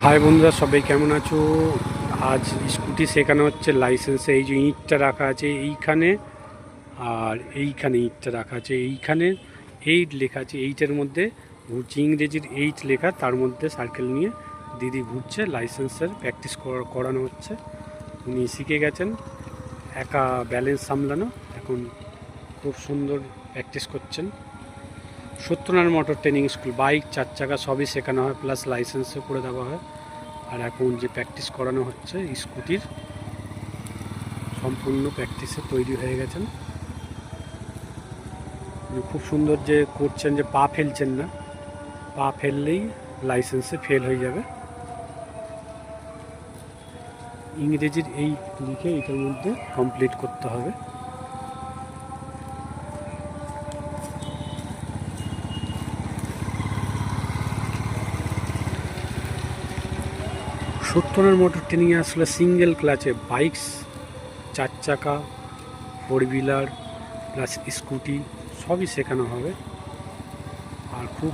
High বন্ধুরা, সবাই কেমন আছো? আজ স্কুটি শেখানো হচ্ছে লাইসেন্সে। এই যে ইঁটটা রাখা আছে এইখানে, আর এইখানে ইঁটটা রাখা আছে এইখানে, 8 লেখা আছে। 8-এর মধ্যে ঘুরছে, ইংরেজির 8 লেখা, তার মধ্যে সার্কেল নিয়ে দিদি ঘুরছে। লাইসেন্সের প্র্যাকটিস করানো হচ্ছে। উনি শিখে গেছেন একা ব্যালেন্স সামলানো, এখন খুব সুন্দর প্র্যাকটিস করছেন। Satyanarayan motor training school, bike 4 চাকা সবই শেখানো হয়, প্লাস লাইসেন্সও করে দেওয়া হয়। আর এখন যে প্র্যাকটিস করানো হচ্ছে স্কুটির, সম্পূর্ণ প্র্যাকটিসে তৈরি হয়ে গেছেন। খুব সুন্দর যে করছেন, যে পা ফেলছেন না, পা ফেললেই লাইসেন্সে ফেল হয়ে যাবে। ইংরেজির এই লিখে এটার মধ্যে কমপ্লিট করতে হবে। সত্যনারায়ণ মোটর ট্রেনিংয়ে আসলে সিঙ্গেল ক্লাচে বাইকস 4 চাকা, 4 হুইলার প্লাস স্কুটি সবই শেখানো হবে। আর খুব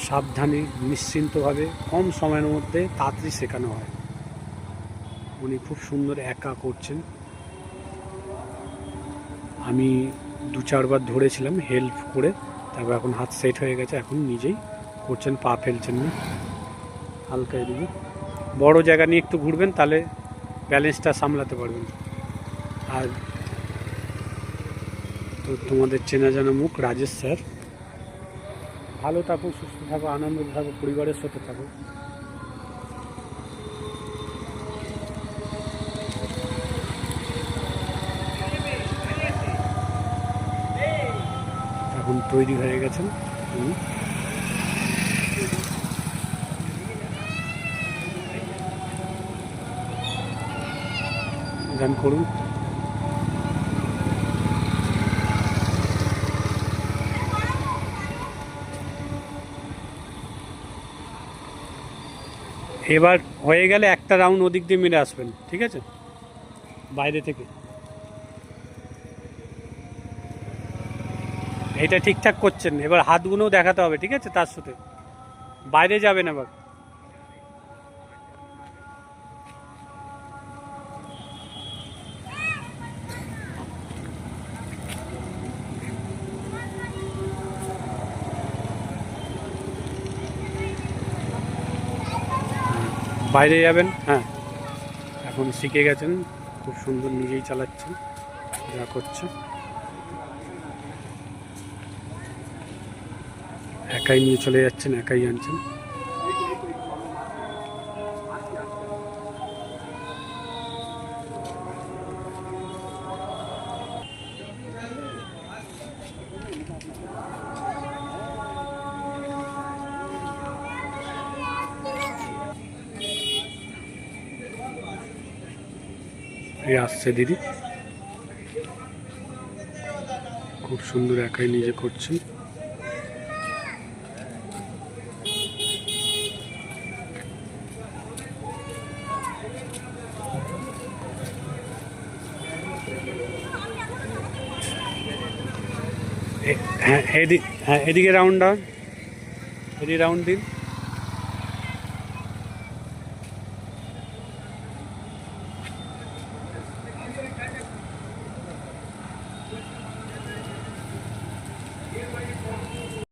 সাবধানে নিশ্চিন্তভাবে কম সময়ের মধ্যে তাড়াতাড়ি শেখানো হয়। উনি খুব সুন্দর একা করছেন। আমি 2-4 বার ধরেছিলাম হেল্প করে, তারপর এখন হাত সেট হয়ে গেছে, এখন নিজেই করছেন, পা ফেলছেন না। হালকা এদিকে বড় জায়গা নিয়ে একটু ঘুরবেন, তাহলে ব্যালেন্সটা সামলাতে পারবেন। আর তো তোমাদের চেনা জানা মুখ রাজেশ স্যার। ভালো থাকো, সুস্থ থাকো, আনন্দ থাকো, পরিবারের সাথে থাকো। এখন তৈরি হয়ে গেছেন উনি। গান করুন। এবার হয়ে গেলে একটা রাউন্ড ওদিক দিয়ে মেরে আসবেন, ঠিক আছে? বাইরে থেকে এটা ঠিকঠাক করছেন, এবার হাতগুলোও দেখাতে হবে, ঠিক আছে? তার সাথে বাইরে যাবেন আবার। বাইরে যাবেন, হ্যাঁ। এখন শিখে গেছেন, খুব সুন্দর নিজেই চালাচ্ছেন, যা করছে একাই নিয়ে চলে যাচ্ছেন, একাই আনছেন। এই আসছে দিদি, খুব সুন্দর একাই নিজে করছেন। হ্যাঁ, এদিকে রাউন্ড দিন।